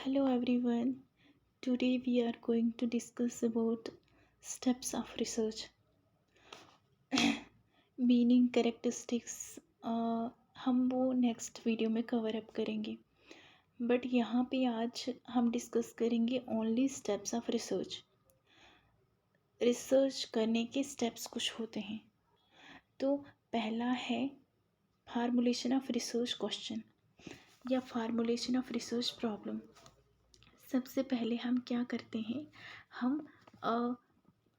Hello everyone. Today we are going to discuss about steps of research. Meaning characteristics हम वो next video में cover up करेंगे, but यहाँ पे आज हम डिस्कस करेंगे only steps of research. Research करने के स्टेप्स कुछ होते हैं। तो पहला है फार्मूलेशन ऑफ रिसर्च क्वेश्चन या फार्मूलेशन ऑफ रिसर्च प्रॉब्लम। सबसे पहले हम क्या करते हैं,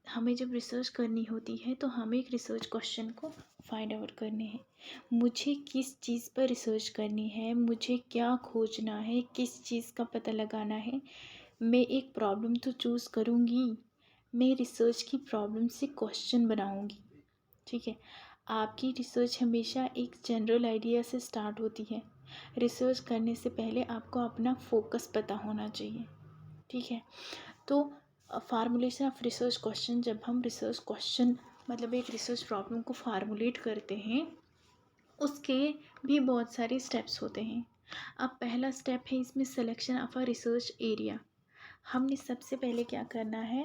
हमें जब रिसर्च करनी होती है तो हमें एक रिसर्च क्वेश्चन को फाइंड आउट करने हैं। मुझे किस चीज़ पर रिसर्च करनी है, मुझे क्या खोजना है, किस चीज़ का पता लगाना है। मैं एक प्रॉब्लम तो चूज़ करूँगी, मैं रिसर्च की प्रॉब्लम से क्वेश्चन बनाऊँगी। ठीक है, आपकी रिसर्च हमेशा एक जनरल आइडिया से स्टार्ट होती है। रिसर्च करने से पहले आपको अपना फोकस पता होना चाहिए। ठीक है, तो फार्मूलेशन ऑफ रिसर्च क्वेश्चन, जब हम रिसर्च क्वेश्चन मतलब एक रिसर्च प्रॉब्लम को फार्मूलेट करते हैं, उसके भी बहुत सारे स्टेप्स होते हैं। अब पहला स्टेप है इसमें selection of a research area. हमने सबसे पहले क्या करना है,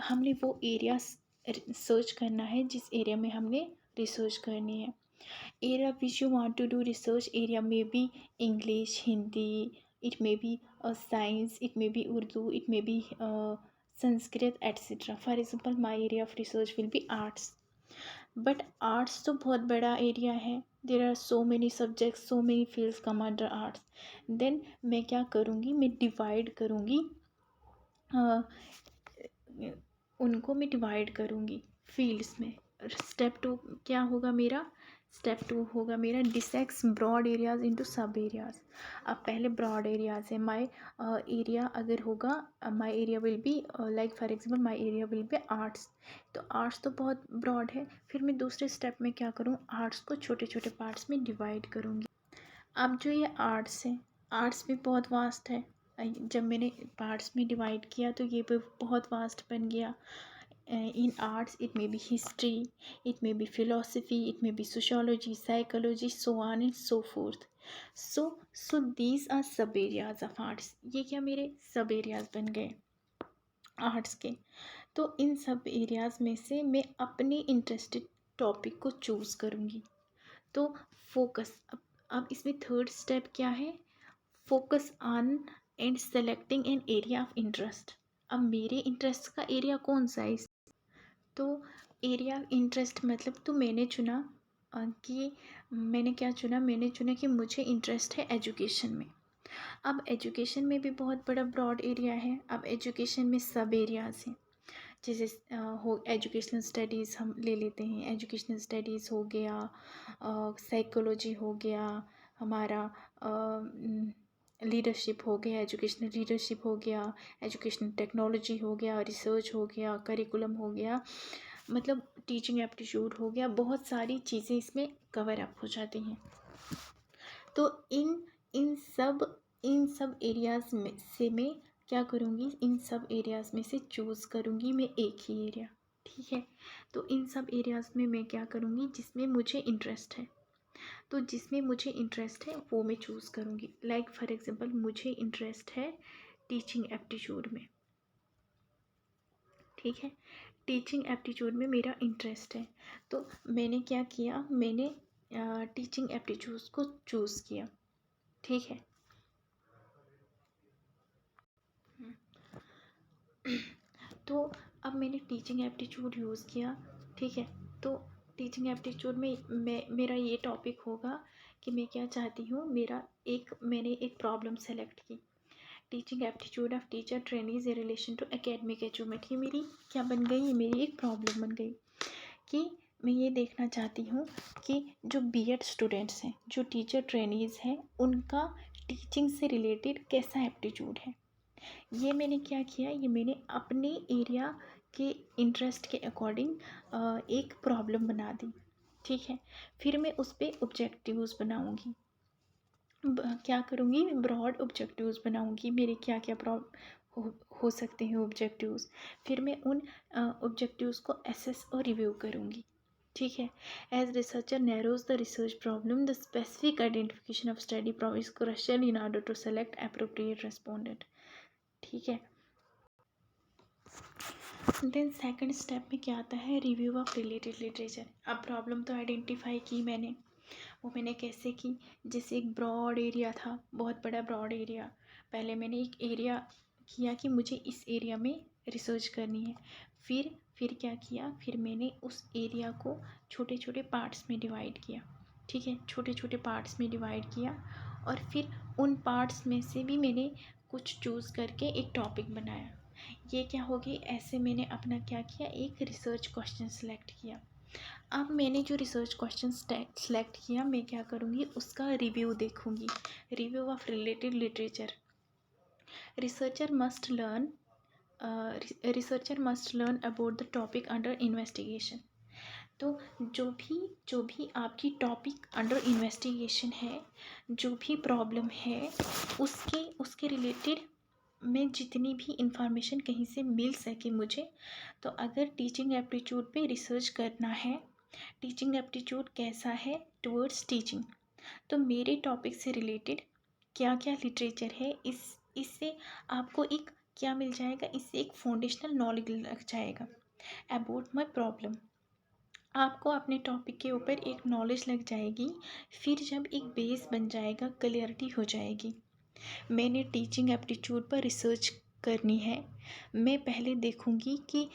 हमने वो एरिया सर्च करना है जिस एरिया में हमने रिसर्च करनी है। Area which you want to do research area में be English, Hindi, it may be science, it may be Urdu, it may be Sanskrit, etc. For example, my area of research will be arts. But arts तो बहुत बड़ा area है, there are so many subjects, so many fields come under arts. Then मैं क्या करूँगी, मैं divide करूँगी, उनको मैं डिवाइड करूँगी फील्ड्स में। स्टेप टू क्या होगा मेरा, स्टेप टू होगा मेरा dissect broad areas into sub areas. अब पहले ब्रॉड एरियाज है, माय एरिया अगर होगा, my area will be like for example my area will be arts. तो आर्ट्स तो बहुत ब्रॉड है, फिर मैं दूसरे स्टेप में क्या करूँ, आर्ट्स को छोटे छोटे पार्ट्स में डिवाइड करूँगी। अब जो ये आर्ट्स है, आर्ट्स भी बहुत वास्ट है। जब मैंने पार्ट्स में डिवाइड किया तो ये भी बहुत वास्ट बन गया। In arts it may be history, it may be philosophy, it may be sociology, psychology, so on and so forth. So these are sub areas of arts. ये क्या मेरे सब एरियाज बन गए आर्ट्स के। तो इन सब एरियाज में से मैं अपने इंटरेस्टेड टॉपिक को चूज़ करूँगी। तो फोकस, अब इसमें थर्ड स्टेप क्या है, focus on and selecting an area of interest. अब मेरे इंटरेस्ट का एरिया कौन सा है, तो एरिया इंटरेस्ट मतलब तो मैंने चुना कि मैंने क्या चुना, मैंने चुना कि मुझे इंटरेस्ट है एजुकेशन में। अब एजुकेशन में भी बहुत बड़ा ब्रॉड एरिया है। अब एजुकेशन में सब एरियाज हैं, जैसे हो एजुकेशनल स्टडीज़ हम ले लेते हैं, एजुकेशनल स्टडीज़ हो गया, साइकोलॉजी हो गया, हमारा लीडरशिप हो गया, एजुकेशनल लीडरशिप हो गया, एजुकेशनल टेक्नोलॉजी हो गया, रिसर्च हो गया, करिकुलम हो गया, मतलब टीचिंग एप्टीट्यूड हो गया। बहुत सारी चीज़ें इसमें कवर अप हो जाती हैं। तो इन सब एरियाज़ में से मैं क्या करूँगी, इन सब एरियाज़ में से चूज़ करूँगी मैं एक ही एरिया। ठीक है, तो इन सब एरियाज़ में मैं क्या करूँगी, जिसमें मुझे इंटरेस्ट है, तो जिसमें मुझे इंटरेस्ट है वो मैं चूज़ करूँगी। लाइक फॉर एग्जांपल मुझे इंटरेस्ट है टीचिंग एप्टीट्यूड में। ठीक है, टीचिंग एप्टीट्यूड में मेरा इंटरेस्ट है, तो मैंने क्या किया, मैंने टीचिंग एप्टीट्यूड को चूज़ किया। ठीक है, तो अब मैंने टीचिंग एप्टीट्यूड यूज़ किया। ठीक है, तो टीचिंग एप्टीट्यूड में मेरा ये टॉपिक होगा कि मैं क्या चाहती हूँ, मैंने एक प्रॉब्लम सेलेक्ट की, teaching aptitude of teacher trainees in relation to academic achievement. ये मेरी क्या बन गई, ये मेरी एक प्रॉब्लम बन गई कि मैं ये देखना चाहती हूँ कि जो बीएड स्टूडेंट्स हैं, जो टीचर ट्रेनीज़ हैं, उनका टीचिंग से रिलेटेड कैसा एप्टीट्यूड है। ये मैंने क्या किया, ये मैंने अपने एरिया के इंटरेस्ट के अकॉर्डिंग एक प्रॉब्लम बना दी। ठीक है, फिर मैं उस पर ऑब्जेक्टिव्स बनाऊँगी, क्या करूँगी, ब्रॉड ऑब्जेक्टिव्स बनाऊँगी, मेरे क्या क्या हो सकते हैं ऑब्जेक्टिव्स। फिर मैं उन ऑब्जेक्टिव्स को एसेस और रिव्यू करूँगी। ठीक है। As researcher narrows the research problem the specific identification of study problem is crucial in order to select appropriate respondent. ठीक है। देन सेकंड स्टेप में क्या आता है, रिव्यू ऑफ रिलेटेड लिटरेचर। अब प्रॉब्लम तो आइडेंटिफाई की मैंने, वो मैंने कैसे की, जैसे एक ब्रॉड एरिया था, बहुत बड़ा ब्रॉड एरिया। पहले मैंने एक एरिया किया कि मुझे इस एरिया में रिसर्च करनी है। फिर क्या किया, फिर मैंने उस एरिया को छोटे छोटे पार्ट्स में डिवाइड किया। ठीक है, छोटे छोटे पार्ट्स में डिवाइड किया और फिर उन पार्ट्स में से भी मैंने कुछ चूज़ करके एक टॉपिक बनाया। ये क्या होगी, ऐसे मैंने अपना क्या किया, एक रिसर्च क्वेश्चन सेलेक्ट किया। अब मैंने जो रिसर्च क्वेश्चन सेलेक्ट किया, मैं क्या करूँगी, उसका रिव्यू देखूँगी। Review of related literature. Researcher must learn about the topic under investigation. तो जो भी आपकी टॉपिक अंडर इन्वेस्टिगेशन है, जो भी प्रॉब्लम है, उसके रिलेटेड मैं जितनी भी इंफॉर्मेशन कहीं से मिल सके मुझे, तो अगर टीचिंग एप्टीट्यूड पे रिसर्च करना है, टीचिंग एप्टीट्यूड कैसा है टुवर्ड्स टीचिंग, तो मेरे टॉपिक से रिलेटेड क्या क्या लिटरेचर है, इससे आपको एक क्या मिल जाएगा, इससे एक फाउंडेशनल नॉलेज लग जाएगा अबाउट माई प्रॉब्लम। आपको अपने टॉपिक के ऊपर एक नॉलेज लग जाएगी। फिर जब एक बेस बन जाएगा, क्लियरिटी हो जाएगी। मैंने टीचिंग एप्टीट्यूड पर रिसर्च करनी है, मैं पहले देखूंगी कि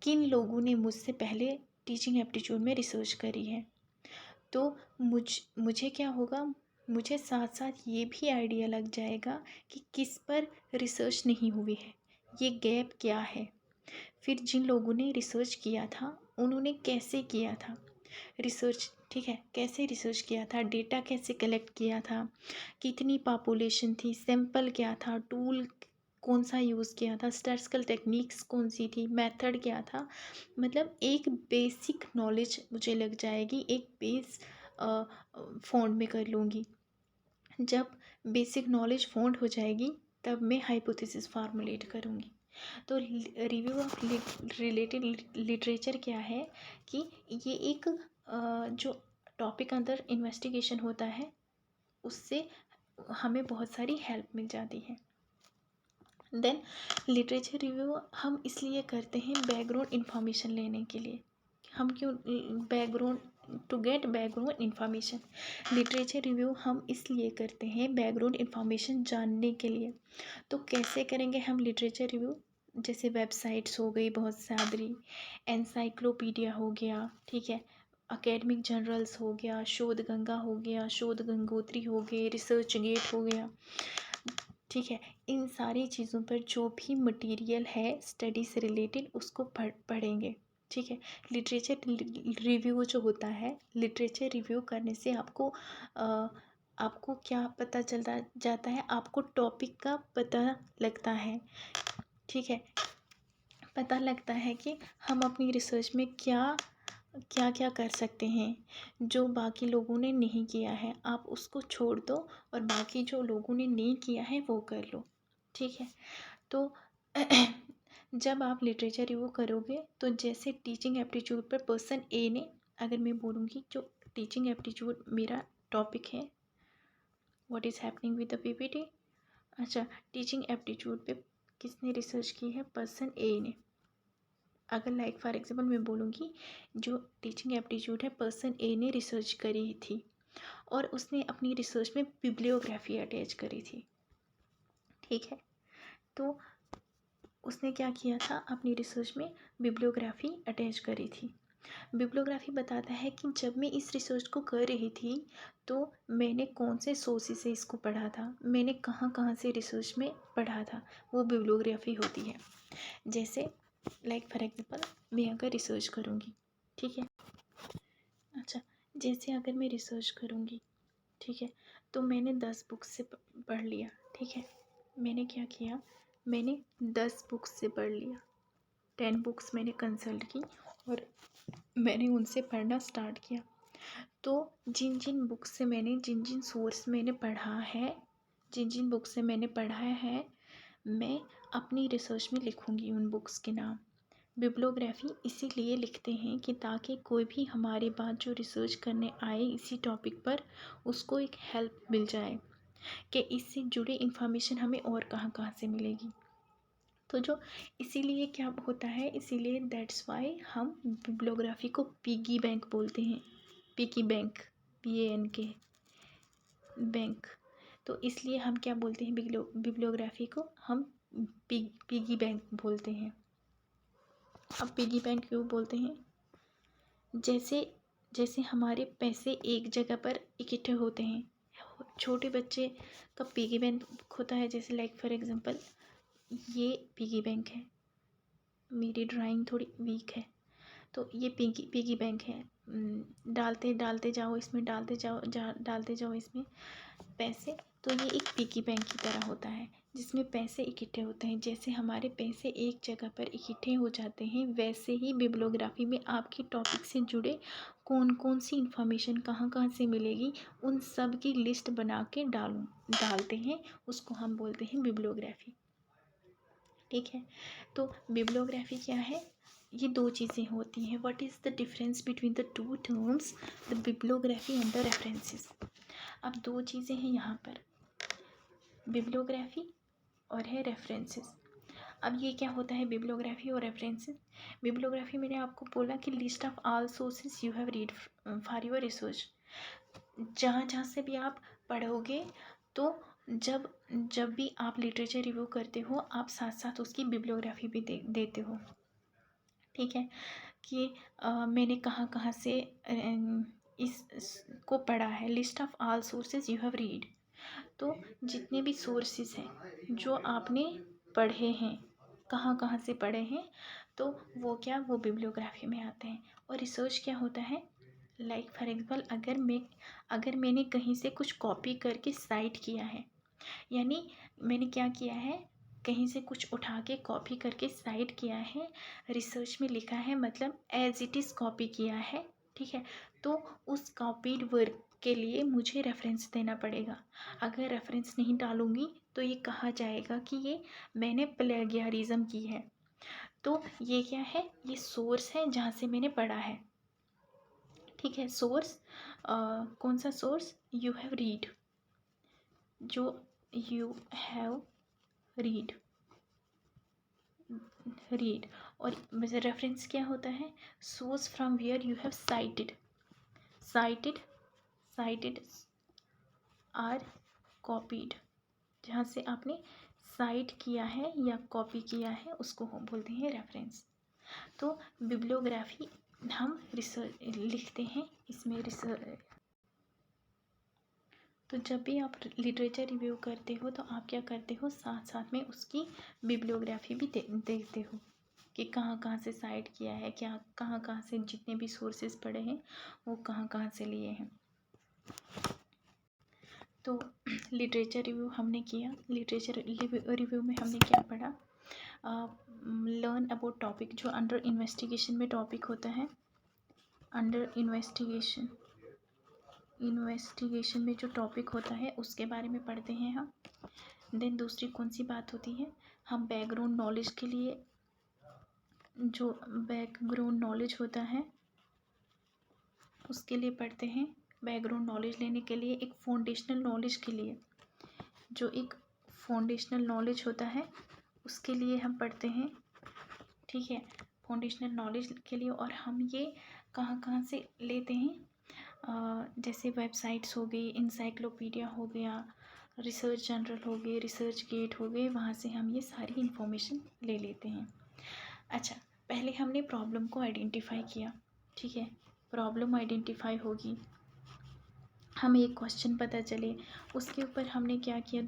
किन लोगों ने मुझसे पहले टीचिंग एप्टीट्यूड में रिसर्च करी है। तो मुझे क्या होगा, मुझे साथ साथ ये भी आइडिया लग जाएगा कि किस पर रिसर्च नहीं हुई है, ये गैप क्या है। फिर जिन लोगों ने रिसर्च किया था, उन्होंने कैसे किया था रिसर्च, ठीक है, कैसे रिसर्च किया था, डेटा कैसे कलेक्ट किया था, कितनी पॉपुलेशन थी, सैंपल क्या था, टूल कौन सा यूज़ किया था, स्टैटिस्टिकल टेक्निक्स कौन सी थी, मेथड क्या था। मतलब एक बेसिक नॉलेज मुझे लग जाएगी, एक बेस फाउंड में कर लूँगी। जब बेसिक नॉलेज फाउंड हो जाएगी, तब मैं हाइपोथेसिस फार्मुलेट करूँगी। तो रिव्यू ऑफ रिलेटेड लिटरेचर क्या है कि ये एक जो टॉपिक अंदर इन्वेस्टिगेशन होता है, उससे हमें बहुत सारी हेल्प मिल जाती है। देन लिटरेचर रिव्यू हम इसलिए करते हैं बैकग्राउंड इंफॉर्मेशन लेने के लिए। हम क्यों, background to get background information. Literature review हम इसलिए करते हैं बैकग्राउंड इंफॉर्मेशन जानने के लिए। तो कैसे करेंगे हम लिटरेचर रिव्यू, जैसे वेबसाइट्स हो गई बहुत सारी, एनसाइक्लोपीडिया हो गया, ठीक है, अकेडमिक जर्नल्स हो गया, शोध गंगा हो गया, शोध गंगोत्री हो गए, रिसर्च गेट हो गया, ठीक है। इन सारी चीज़ों पर जो भी मटेरियल है स्टडी से रिलेटेड, उसको पढ़ेंगे, ठीक है। लिटरेचर रिव्यू जो होता है, लिटरेचर रिव्यू करने से आपको क्या पता चलता जाता है, आपको टॉपिक का पता लगता है, ठीक है। पता लगता है कि हम अपनी रिसर्च में क्या क्या क्या कर सकते हैं, जो बाकी लोगों ने नहीं किया है आप उसको छोड़ दो, और बाकी जो लोगों ने नहीं किया है वो कर लो, ठीक है। तो जब आप लिटरेचर रिव्यू करोगे, तो जैसे टीचिंग एप्टीट्यूड पर पर्सन ए ने, अगर मैं बोलूँगी जो टीचिंग एप्टीट्यूड मेरा टॉपिक है, what is happening with the PPT. अच्छा, टीचिंग एप्टीट्यूड पे किसने रिसर्च की है, पर्सन ए ने। अगर लाइक फॉर एग्जांपल मैं बोलूँगी, जो टीचिंग एप्टीट्यूड है, पर्सन ए ने रिसर्च करी थी और उसने अपनी रिसर्च में बिब्लियोग्राफी अटैच करी थी, ठीक है। तो उसने क्या किया था, अपनी रिसर्च में बिब्लियोग्राफी अटैच करी थी। बिब्लियोग्राफी बताता है कि जब मैं इस रिसर्च को कर रही थी, तो मैंने कौन से सोर्सेस से इसको पढ़ा था, मैंने कहाँ कहाँ से रिसर्च में पढ़ा था, वो बिब्लियोग्राफी होती है। जैसे लाइक फॉर एग्जांपल मैं अगर रिसर्च करूँगी, ठीक है, अच्छा, जैसे अगर मैं रिसर्च करूँगी, ठीक है, तो मैंने 10 बुक्स से पढ़ लिया, ठीक है। मैंने क्या किया, मैंने 10 बुक्स से पढ़ लिया, 10 बुक्स मैंने कंसल्ट की और मैंने उनसे पढ़ना स्टार्ट किया। तो जिन जिन बुक्स से मैंने, जिन जिन सोर्स मैंने पढ़ा है, जिन जिन बुक्स से मैंने पढ़ा है, मैं अपनी रिसर्च में लिखूँगी उन बुक्स के नाम। बिब्लियोग्राफी इसीलिए लिखते हैं कि ताकि कोई भी हमारे बाद जो रिसर्च करने आए इसी टॉपिक पर, उसको एक हेल्प मिल जाए कि इससे जुड़ी इन्फॉर्मेशन हमें और कहाँ कहाँ से मिलेगी। तो जो इसीलिए क्या होता है, इसीलिए दैट्स वाई हम बिब्लियोग्राफी को पिगी बैंक बोलते हैं। Piggy bank, PANK bank. तो इसलिए हम क्या बोलते हैं, बिब्लियोग्राफी को हम पिगी बैंक बोलते हैं। अब पिगी बैंक क्यों बोलते हैं? जैसे जैसे हमारे पैसे एक जगह पर इकट्ठे होते हैं, छोटे बच्चे का पिगी बैंक होता है। जैसे लाइक फॉर एग्जांपल ये पिगी बैंक है, मेरी ड्राइंग थोड़ी वीक है, तो ये पिगी बैंक है। डालते डालते जाओ इसमें, डालते जाओ इसमें पैसे। तो ये एक पिगी बैंक की तरह होता है जिसमें पैसे इकट्ठे होते हैं। जैसे हमारे पैसे एक जगह पर इकट्ठे हो जाते हैं, वैसे ही बिब्लियोग्राफी में आपके टॉपिक से जुड़े कौन कौन सी इन्फॉर्मेशन कहाँ कहाँ से मिलेगी, उन सब की लिस्ट बना के डालते हैं, उसको हम बोलते हैं बिब्लियोग्राफी। ठीक है, तो बिब्लियोग्राफी क्या है? ये दो चीज़ें होती हैं। What is the difference between the two terms, the bibliography and the references. अब दो चीज़ें हैं यहाँ पर, बिब्लियोग्राफी और है रेफरेंसेस। अब ये क्या होता है बिब्लियोग्राफी और रेफरेंसेस? बिब्लियोग्राफी मैंने आपको बोला कि list of all sources you have read for your research. जहाँ जहाँ से भी आप पढ़ोगे, तो जब जब भी आप लिटरेचर रिव्यू करते हो, आप साथ साथ उसकी बिब्लियोग्राफी भी देते हो। ठीक है, कि मैंने कहाँ कहाँ से को पढ़ा है। List of all sources you have read, तो जितने भी सोर्सेज हैं जो आपने पढ़े हैं, कहाँ कहाँ से पढ़े हैं, तो वो क्या, वो बिब्लियोग्राफी में आते हैं। और रिसर्च क्या होता है? लाइक फॉर एग्जाम्पल अगर मैंने कहीं से कुछ कॉपी करके साइट किया है, यानी मैंने क्या किया है, कहीं से कुछ उठा के कॉपी करके साइट किया है, रिसर्च में लिखा है, मतलब एज इट इज़ कॉपी किया है। ठीक है, तो उस कॉपीड वर्क के लिए मुझे रेफरेंस देना पड़ेगा। अगर रेफरेंस नहीं डालूँगी तो ये कहा जाएगा कि ये मैंने प्लेगियरिज्म की है। तो ये क्या है, ये सोर्स है जहाँ से मैंने पढ़ा है। ठीक है, सोर्स कौन सा सोर्स? यू हैव रीड, जो यू हैव रीड और रेफरेंस क्या होता है? Source from where you have cited or copied, जहाँ से आपने साइट किया है या कॉपी किया है, उसको हम बोलते हैं रेफरेंस। तो बिब्लियोग्राफी हम रिसर्च लिखते हैं, इसमें रिसर्च। तो जब भी आप लिटरेचर रिव्यू करते हो, तो आप क्या करते हो, साथ साथ में उसकी बिब्लियोग्राफी भी देखते हो कि कहाँ कहाँ से साइट किया है, क्या कहाँ कहाँ से जितने भी सोर्सेज पढ़े हैं वो कहाँ कहाँ से लिए हैं। तो लिटरेचर रिव्यू हमने किया। लिटरेचर रिव्यू में हमने क्या पढ़ा? लर्न अबाउट टॉपिक, जो अंडर इन्वेस्टिगेशन में टॉपिक होता है। अंडर इन्वेस्टिगेशन में जो टॉपिक होता है उसके बारे में पढ़ते हैं हम। देन दूसरी कौन सी बात होती है, हम बैकग्राउंड नॉलेज के लिए, जो बैकग्राउंड नॉलेज होता है उसके लिए पढ़ते हैं। बैकग्राउंड नॉलेज लेने के लिए, एक फाउंडेशनल नॉलेज के लिए, जो एक फाउंडेशनल नॉलेज होता है उसके लिए हम पढ़ते हैं। ठीक है, फाउंडेशनल नॉलेज के लिए। और हम ये कहाँ कहाँ से लेते हैं? जैसे वेबसाइट्स हो गई, इंसाइक्लोपीडिया हो गया, रिसर्च जनरल हो गए, रिसर्च गेट हो गए, वहाँ से हम ये सारी इन्फॉर्मेशन ले लेते हैं। अच्छा, पहले हमने प्रॉब्लम को आइडेंटिफाई किया। ठीक है, प्रॉब्लम आइडेंटिफाई होगी, हमें एक क्वेश्चन पता चले, उसके ऊपर हमने क्या किया,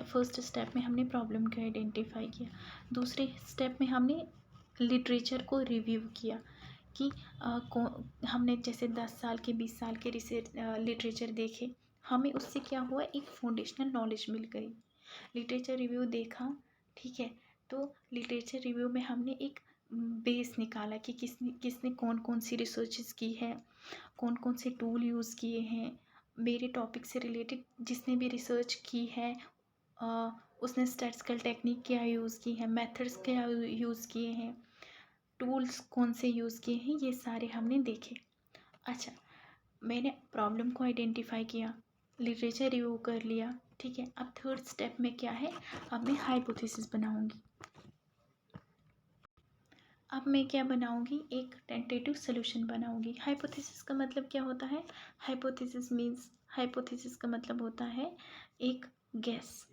फर्स्ट स्टेप में हमने प्रॉब्लम को आइडेंटिफाई किया। दूसरे स्टेप में हमने लिटरेचर को रिव्यू किया कि हमने जैसे 10 साल के 20 साल के रिसर्च लिटरेचर देखे, हमें उससे क्या हुआ, एक फाउंडेशनल नॉलेज मिल गई। लिटरेचर रिव्यू देखा, ठीक है, तो लिटरेचर रिव्यू में हमने एक बेस निकाला कि किसने किसने कौन कौन सी रिसर्चेस की है, कौन कौन से टूल यूज़ किए हैं। मेरे टॉपिक से रिलेटेड जिसने भी रिसर्च की है, उसने स्टैटिस्टिकल टेक्निक क्या यूज़ की है, मेथड्स क्या यूज़ किए हैं, टूल्स कौन से यूज़ किए हैं ये सारे हमने देखे। अच्छा, मैंने प्रॉब्लम को आइडेंटिफाई किया, लिटरेचर रिव्यू कर लिया, ठीक है। अब थर्ड स्टेप में क्या है, अब मैं हाइपोथेसिस बनाऊंगी। अब मैं क्या बनाऊंगी, एक टेंटेटिव सोल्यूशन बनाऊंगी। हाइपोथेसिस का मतलब क्या होता है, हाइपोथेसिस का मतलब होता है एक गैस,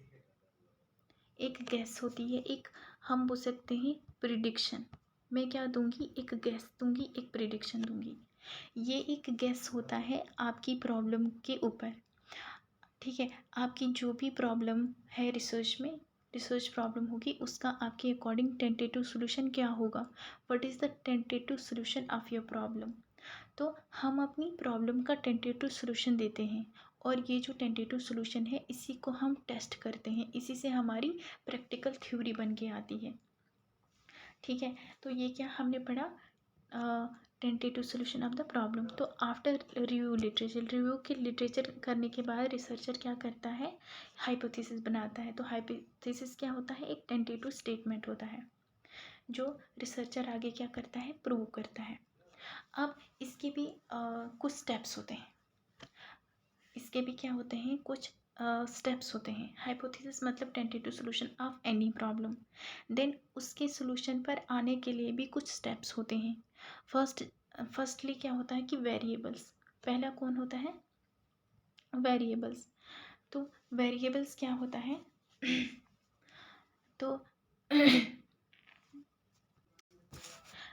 एक गैस होती है, एक हम बोल सकते हैं प्रिडिक्शन। मैं क्या दूंगी, एक गैस दूंगी, एक प्रिडिक्शन दूंगी। ये एक गैस होता है आपकी प्रॉब्लम के ऊपर, ठीक है। आपकी जो भी प्रॉब्लम है रिसर्च प्रॉब्लम होगी, उसका आपके अकॉर्डिंग टेंटेटिव सोल्यूशन क्या होगा, what is the tentative solution of your problem. तो हम अपनी प्रॉब्लम का टेंटेटिव सोल्यूशन देते हैं, और ये जो टेंटेटिव सोल्यूशन है इसी को हम टेस्ट करते हैं, इसी से हमारी प्रैक्टिकल थ्योरी बन के आती है, ठीक है। तो ये क्या हमने पढ़ा, tentative solution of the problem. तो आफ्टर रिव्यू लिटरेचर करने के बाद रिसर्चर क्या करता है, हाइपोथेसिस बनाता है। तो हाइपोथेसिस क्या होता है, एक टेंटेटिव स्टेटमेंट होता है जो रिसर्चर आगे क्या करता है, प्रूव करता है। अब इसके भी कुछ स्टेप्स होते हैं, इसके भी क्या होते हैं, कुछ स्टेप्स होते हैं। हाइपोथेसिस मतलब tentative solution of any problem, then उसके सोल्यूशन पर आने के लिए भी कुछ स्टेप्स होते हैं। फर्स्टली क्या होता है कि वेरिएबल्स, पहला कौन होता है, वेरिएबल्स। तो वेरिएबल्स क्या होता है तो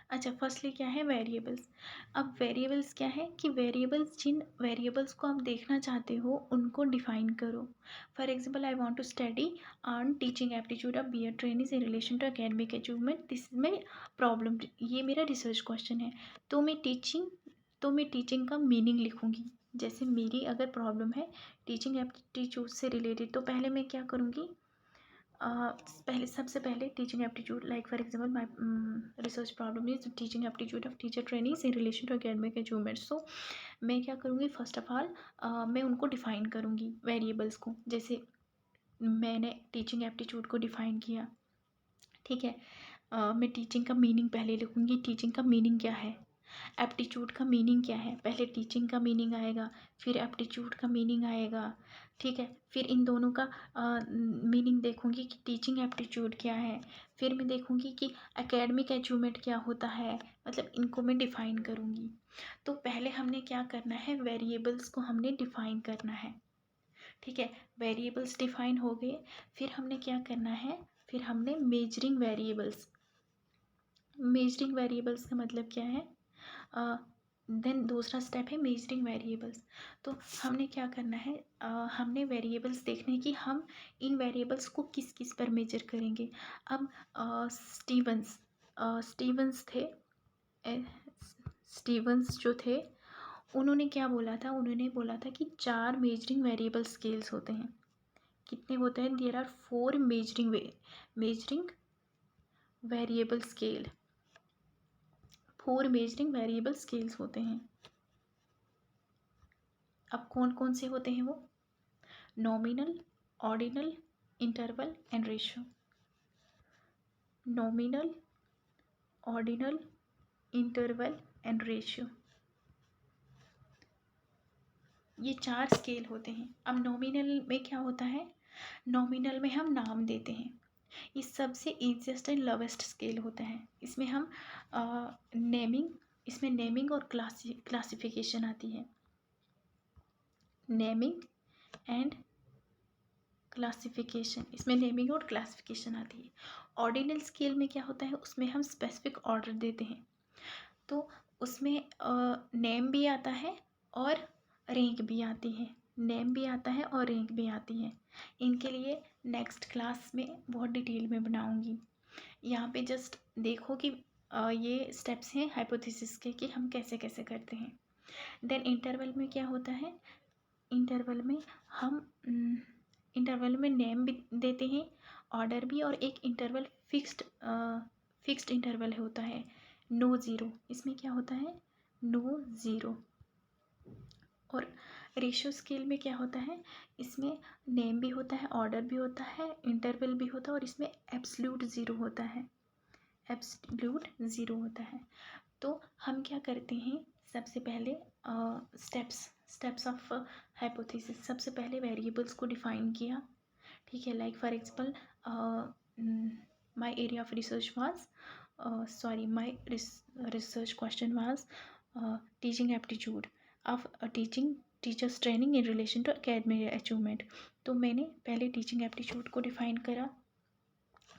अच्छा, फर्स्टली क्या है, वेरिएबल्स। अब वेरिएबल्स क्या है कि वेरिएबल्स, जिन वेरिएबल्स को आप देखना चाहते हो उनको डिफाइन करो। For example, I want to study on teaching aptitude of B Ed trainees in relation to academic achievement, this is my problem, ये मेरा रिसर्च क्वेश्चन है। तो मैं टीचिंग का मीनिंग लिखूँगी। जैसे मेरी अगर प्रॉब्लम है टीचिंग एप्टीट्यूड से रिलेटेड, तो पहले मैं क्या करूँगी, सबसे पहले teaching aptitude, like for example my research problem is teaching aptitude of teacher trainings in relation to academic achievements. So मैं क्या करूँगी, फर्स्ट ऑफ ऑल मैं उनको डिफ़ाइन करूँगी वेरिएबल्स को। जैसे मैंने टीचिंग एप्टीट्यूड को डिफ़ाइन किया, ठीक है। मैं टीचिंग का मीनिंग पहले लिखूँगी, टीचिंग का मीनिंग क्या है, एप्टीट्यूड का मीनिंग क्या है, पहले टीचिंग का मीनिंग आएगा, फिर एप्टीट्यूड का मीनिंग आएगा, ठीक है। फिर इन दोनों का मीनिंग देखूंगी कि टीचिंग एप्टीट्यूड क्या है, फिर मैं देखूंगी कि एकेडमिक अचीवमेंट क्या होता है, मतलब इनको मैं डिफ़ाइन करूंगी। तो पहले हमने क्या करना है, वेरिएबल्स को हमने डिफ़ाइन करना है, ठीक है। वेरिएबल्स डिफ़ाइन हो गए, फिर हमने क्या करना है, फिर हमने मेजरिंग वेरिएबल्स का मतलब क्या है, देन दूसरा स्टेप है मेजरिंग वेरिएबल्स। तो हमने क्या करना है, हमने वेरिएबल्स देखने की, हम इन वेरिएबल्स को किस किस पर मेजर करेंगे। अब स्टीवंस थे, स्टीवंस जो थे, उन्होंने क्या बोला था, उन्होंने बोला था कि 4 मेजरिंग वेरिएबल स्केल्स होते हैं। कितने होते हैं, there are 4 measuring variable scale, 4 measuring variable scales होते हैं। अब कौन कौन से होते हैं वो, nominal, ordinal, interval and ratio. Nominal, ordinal, interval and ratio, ये 4 स्केल होते हैं। अब नॉमिनल में क्या होता है, नॉमिनल में हम नाम देते हैं, ये सबसे ईजिएस्ट एंड लोवेस्ट स्केल होता है। इसमें हम इसमें नेमिंग और क्लासिफिकेशन आती है, नेमिंग एंड क्लासिफिकेशन, इसमें नेमिंग और क्लासिफिकेशन आती है। ऑर्डिनल स्केल में क्या होता है, उसमें हम स्पेसिफिक ऑर्डर देते हैं, तो उसमें नेम भी आता है और रैंक भी आती है, नेम भी आता है और रैंक भी आती है। इनके लिए नेक्स्ट क्लास में बहुत डिटेल में बनाऊंगी। यहाँ पे जस्ट देखो कि ये स्टेप्स हैं हाइपोथेसिस के कि हम कैसे कैसे करते हैं। देन इंटरवल में क्या होता है, इंटरवल में हम इंटरवल में नेम भी देते हैं, ऑर्डर भी, और एक इंटरवल फिक्स्ड इंटरवल होता है, नो ज़ीरो, इसमें क्या होता है, नो ज़ीरो। और रेशियो स्केल में क्या होता है, इसमें नेम भी होता है, ऑर्डर भी होता है, इंटरवल भी होता है, और इसमें एब्सोल्यूट ज़ीरो होता है, एब्सोल्यूट ज़ीरो होता है। तो हम क्या करते हैं, सबसे पहले स्टेप्स ऑफ हाइपोथेसिस। सबसे पहले वेरिएबल्स को डिफाइन किया, ठीक है। Like for example my area of research was my research question was teaching aptitude of teaching teachers training in relation to academic achievement. तो मैंने पहले टीचिंग एप्टीट्यूड को डिफाइन करा,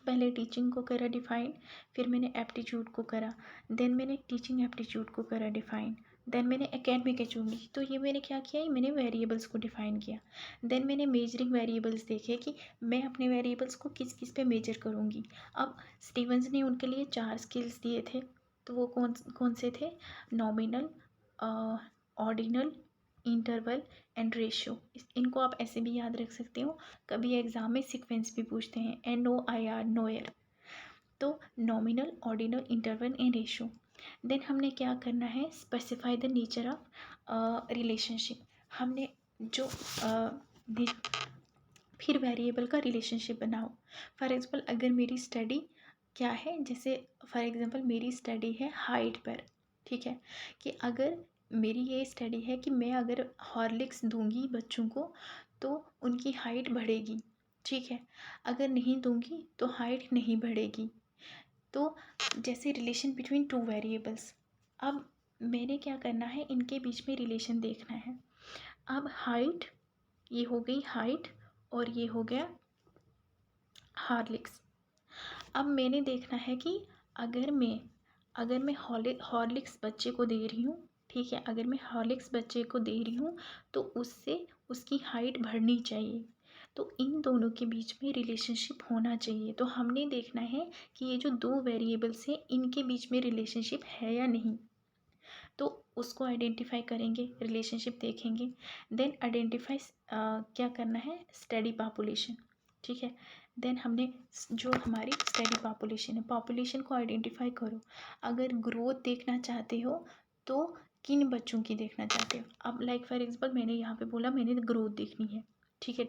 पहले टीचिंग को करा डिफाइन, फिर मैंने एप्टीट्यूड को करा, देन मैंने टीचिंग एप्टीट्यूड को करा डिफाइन, देन मैंने एकेडमिक अचीवमेंट। तो ये मैंने क्या किया, मैंने वेरिएबल्स को डिफाइन किया। देन मैंने मेजरिंग वेरिएबल्स देखे कि मैं अपने वेरिएबल्स को किस किस पे मेजर करूँगी। अब स्टीवंस ने उनके लिए 4 स्केल्स दिए थे, तो वो कौन कौन से थे, nominal, ordinal, interval and ratio. इनको आप ऐसे भी याद रख सकते हो, कभी एग्जाम में सीक्वेंस भी पूछते हैं, NOIR नोयर। तो nominal, ordinal, interval and ratio. Then हमने क्या करना है, specify the nature of relationship. हमने जो फिर वेरिएबल का रिलेशनशिप बनाओ। फॉर एग्जांपल अगर मेरी स्टडी क्या है, जैसे फॉर एग्जांपल मेरी स्टडी है हाइट पर, ठीक है, कि अगर मेरी ये स्टडी है कि मैं अगर हॉर्लिक्स दूंगी बच्चों को तो उनकी हाइट बढ़ेगी, ठीक है, अगर नहीं दूंगी तो हाइट नहीं बढ़ेगी। तो जैसे रिलेशन बिटवीन टू वेरिएबल्स, अब मैंने क्या करना है, इनके बीच में रिलेशन देखना है। अब हाइट, ये हो गई हाइट और ये हो गया हॉर्लिक्स। अब मैंने देखना है कि अगर मैं हॉर्लिक्स बच्चे को दे रही हूँ, ठीक है, अगर मैं हॉर्लिक्स बच्चे को दे रही हूँ तो उससे उसकी हाइट बढ़नी चाहिए। तो इन दोनों के बीच में रिलेशनशिप होना चाहिए। तो हमने देखना है कि ये जो दो वेरिएबल्स हैं इनके बीच में रिलेशनशिप है या नहीं। तो उसको आइडेंटिफाई करेंगे, रिलेशनशिप देखेंगे। देन आइडेंटिफाई क्या करना है, स्टडी पॉपुलेशन, ठीक है। देन हमने जो हमारी स्टडी पॉपुलेशन है, पॉपुलेशन को आइडेंटिफाई करो। अगर ग्रोथ देखना चाहते हो तो किन बच्चों की देखना चाहते हो। अब लाइक फॉर एग्जांपल मैंने यहाँ पे बोला मैंने ग्रोथ देखनी है, ठीक है,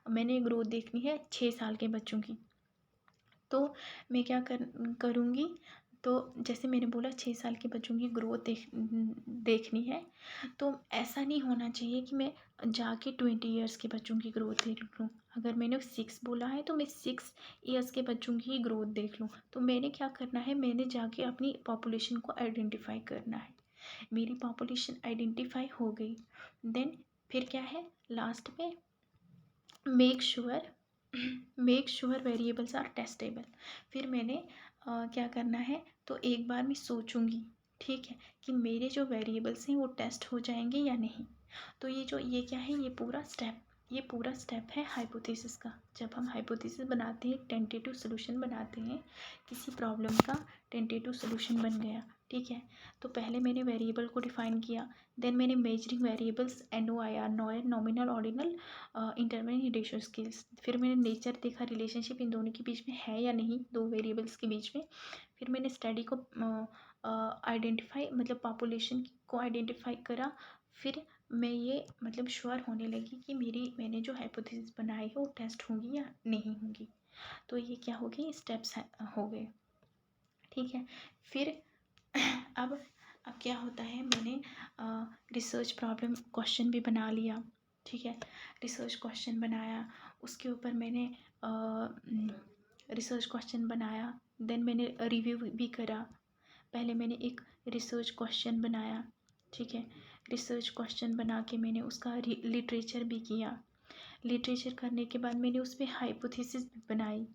मैंने ग्रोथ देखनी है 6 साल के बच्चों की। तो मैं क्या करूँगी, तो जैसे मैंने बोला 6 साल के बच्चों की ग्रोथ देखनी है। तो ऐसा नहीं होना चाहिए कि मैं जाके 20 इयर्स के बच्चों की ग्रोथ देख लूँ। अगर मैंने 6 बोला है तो मैं 6 इयर्स के बच्चों की ग्रोथ देख लूँ। तो मैंने क्या करना है, मैंने जाके अपनी पॉपुलेशन को आइडेंटिफाई करना है। मेरी पॉपुलेशन आइडेंटिफाई हो गई, देन फिर क्या है, लास्ट में make sure variables are testable. फिर मैंने क्या करना है, तो एक बार मैं सोचूंगी, ठीक है, कि मेरे जो वेरिएबल्स हैं वो टेस्ट हो जाएंगे या नहीं। तो ये क्या है, ये पूरा स्टेप है हाइपोथेसिस का। जब हम हाइपोथेसिस बनाते हैं, टेंटेटिव सोल्यूशन बनाते हैं किसी प्रॉब्लम का, टेंटेटिव सोल्यूशन बन गया, ठीक है। तो पहले मैंने वेरिएबल को डिफाइन किया, देन मैंने measuring variables NOIR Noire, nominal, ordinal, interval, ratio scales. फिर मैंने नेचर देखा, रिलेशनशिप इन दोनों के बीच में है या नहीं, दो वेरिएबल्स के बीच में। फिर मैंने स्टडी को आइडेंटिफाई, मतलब पॉपुलेशन को आइडेंटिफाई करा। फिर मैं ये मतलब श्योर होने लगी कि मैंने जो हाइपोथेसिस बनाई है वो टेस्ट होंगी या नहीं होंगी। तो ये क्या हो गई, स्टेप्स हो गए, ठीक है। फिर अब क्या होता है, मैंने रिसर्च प्रॉब्लम क्वेश्चन भी बना लिया, ठीक है, रिसर्च क्वेश्चन बनाया, उसके ऊपर मैंने रिसर्च क्वेश्चन बनाया, देन मैंने रिव्यू भी करा। पहले मैंने एक रिसर्च क्वेश्चन बनाया, ठीक है, रिसर्च क्वेश्चन बना के मैंने उसका लिटरेचर भी किया। लिटरेचर करने के बाद मैंने उसमें हाइपोथेसिस भी बनाई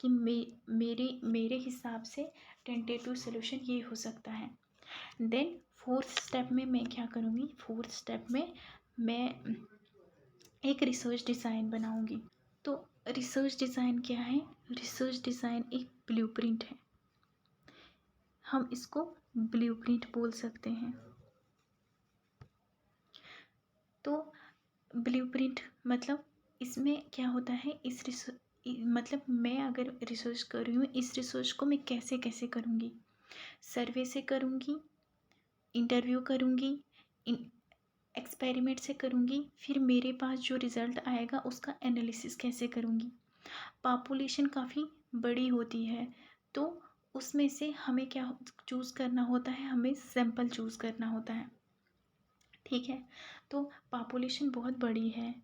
कि मेरे हिसाब से टेंटेटिव सोल्यूशन ये हो सकता है। देन फोर्थ स्टेप में मैं क्या करूँगी, फोर्थ स्टेप में मैं एक रिसर्च डिज़ाइन बनाऊँगी। तो रिसर्च डिज़ाइन क्या है, रिसर्च डिज़ाइन एक ब्लूप्रिंट है, हम इसको ब्लूप्रिंट बोल सकते हैं। तो ब्लूप्रिंट मतलब इसमें क्या होता है, मतलब मैं अगर रिसर्च कर रही हूँ, इस रिसर्च को मैं कैसे कैसे करूँगी, सर्वे से करूँगी, इंटरव्यू करूँगी, एक्सपेरिमेंट से करूँगी, फिर मेरे पास जो रिज़ल्ट आएगा उसका एनालिसिस कैसे करूँगी। पॉपुलेशन काफ़ी बड़ी होती है तो उसमें से हमें क्या चूज़ करना होता है, हमें सैंपल चूज़ करना होता है। ठीक है, तो पॉपुलेशन बहुत बड़ी है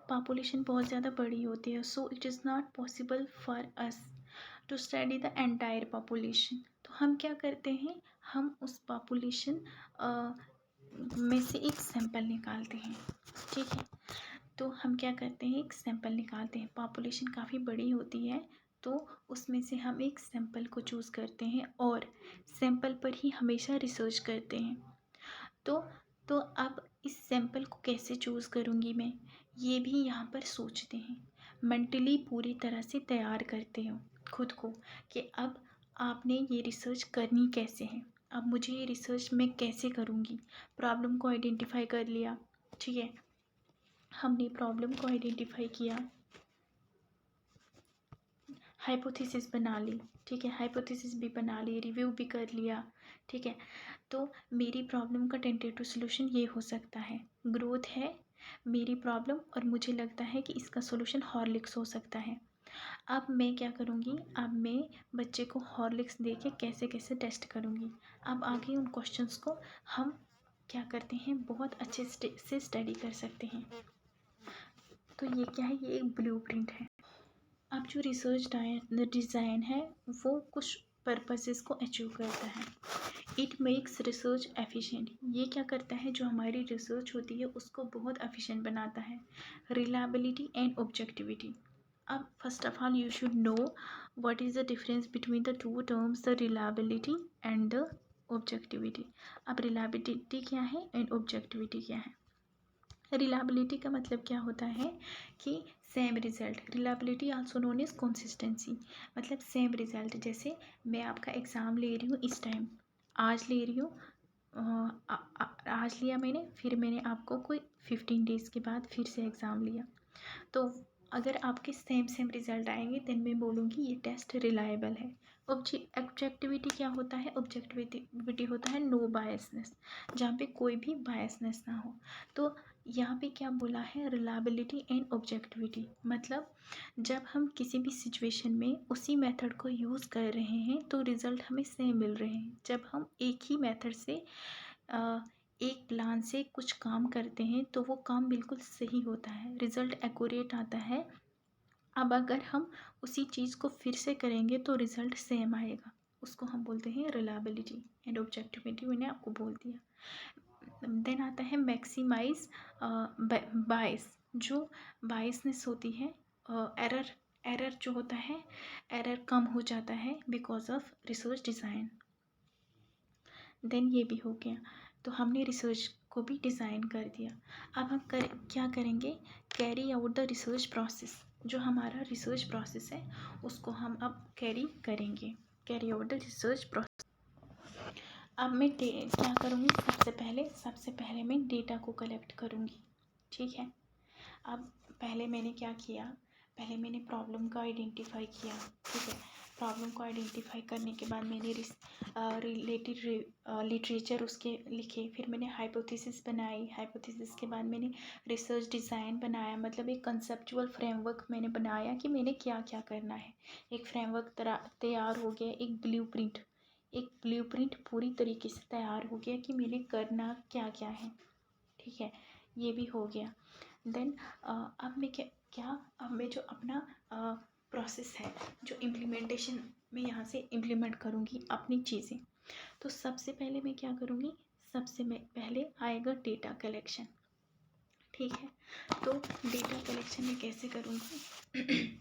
पॉपुलेशन बहुत ज़्यादा बड़ी होती है, so it is not possible for us to study the entire population. तो हम क्या करते हैं, हम उस पॉपुलेशन में से एक सैंपल निकालते हैं। ठीक है, तो हम क्या करते हैं, एक सैंपल निकालते हैं। पॉपुलेशन काफ़ी बड़ी होती है तो उसमें से हम एक सैंपल को चूज़ करते हैं और सैंपल पर ही हमेशा रिसर्च करते हैं। तो तो अब इस सैंपल को कैसे चूज़ करूँगी मैं, ये भी यहाँ पर सोचते हैं, मेंटली पूरी तरह से तैयार करते हो खुद को कि अब आपने ये रिसर्च करनी कैसे है, अब मुझे ये रिसर्च मैं कैसे करूँगी। प्रॉब्लम को आइडेंटिफाई कर लिया, ठीक है, हमने प्रॉब्लम को आइडेंटिफाई किया, हाइपोथेसिस बना ली, ठीक है, हाइपोथेसिस भी बना ली, रिव्यू भी कर लिया, ठीक है। तो मेरी प्रॉब्लम का टेंटेटिव सोल्यूशन ये हो सकता है, ग्रोथ है मेरी प्रॉब्लम और मुझे लगता है कि इसका सोल्यूशन हॉर्लिक्स हो सकता है। अब मैं क्या करूँगी, अब मैं बच्चे को हॉर्लिक्स दे के कैसे कैसे टेस्ट करूँगी। अब आगे उन क्वेश्चंस को हम क्या करते हैं, बहुत अच्छे से स्टडी कर सकते हैं। तो ये क्या है, ये एक ब्लूप्रिंट है। अब जो रिसर्च डिज़ाइन है वो कुछ पर्पसेस को अचीव करता है। इट मेक्स रिसर्च एफिशिएंट, ये क्या करता है, जो हमारी रिसर्च होती है उसको बहुत एफिशिएंट बनाता है। रिलायबिलिटी एंड ऑब्जेक्टिविटी, अब first of all you should know what is the difference between the two terms, the reliability and the objectivity. अब रिलायबिलिटी क्या है एंड ऑब्जेक्टिविटी क्या है। रिलायबिलिटी का मतलब क्या होता है कि same result, reliability also known as consistency, मतलब सेम रिज़ल्ट। जैसे मैं आपका एग्ज़ाम ले रही हूँ इस टाइम, आज ले रही हूँ, आज लिया मैंने, फिर मैंने आपको कोई 15 डेज़ के बाद फिर से एग्ज़ाम लिया, तो अगर आपके सेम सेम रिज़ल्ट आएंगे देन मैं बोलूँगी ये टेस्ट रिलायबल है। ऑब्जेक्टिविटी क्या होता है, ऑब्जेक्टिविटी होता है नो बायसनेस, जहाँ पे कोई भी बायसनेस ना हो। तो यहाँ पे क्या बोला है, रिलायबिलिटी एंड ऑब्जेक्टिविटी, मतलब जब हम किसी भी सिचुएशन में उसी मेथड को यूज़ कर रहे हैं तो रिज़ल्ट हमें सेम मिल रहे हैं। जब हम एक ही मेथड से एक प्लान से कुछ काम करते हैं तो वो काम बिल्कुल सही होता है, रिज़ल्ट एक्यूरेट आता है। अब अगर हम उसी चीज़ को फिर से करेंगे तो रिज़ल्ट सेम आएगा, उसको हम बोलते हैं रिलायबिलिटी एंड ऑब्जेक्टिविटी, मैंने आपको बोल दिया। देन आता है मैक्सिमाइज बायस, जो बायसनेस होती है, एरर, एरर जो होता है, एरर कम हो जाता है because of research design. Then ये भी हो गया, तो हमने रिसर्च को भी डिज़ाइन कर दिया। अब हम क्या करेंगे, carry out the research process, जो हमारा रिसर्च प्रोसेस है उसको हम अब कैरी करेंगे, carry out the research process. अब मैं क्या करूँगी, सबसे पहले मैं डेटा को कलेक्ट करूँगी, ठीक है। अब पहले मैंने क्या किया, पहले मैंने प्रॉब्लम को आइडेंटिफाई किया, ठीक है। प्रॉब्लम को आइडेंटिफाई करने के बाद मैंने रिलेटेड लिटरेचर उसके लिखे, फिर मैंने हाइपोथेसिस बनाई, हाइपोथेसिस के बाद मैंने रिसर्च डिज़ाइन बनाया, मतलब एक कंसेप्चुअल फ्रेमवर्क मैंने बनाया कि मैंने क्या क्या करना है। एक फ्रेमवर्क तैयार हो गया, एक ब्लूप्रिंट पूरी तरीके से तैयार हो गया कि मैंने करना क्या क्या है, ठीक है, ये भी हो गया। देन अब मैं अब मैं जो अपना प्रोसेस है, जो इम्प्लीमेंटेशन में यहाँ से इम्प्लीमेंट करूँगी अपनी चीज़ें, तो सबसे पहले मैं क्या करूँगी, पहले आएगा डेटा कलेक्शन, ठीक है। तो डेटा कलेक्शन मैं कैसे करूँगी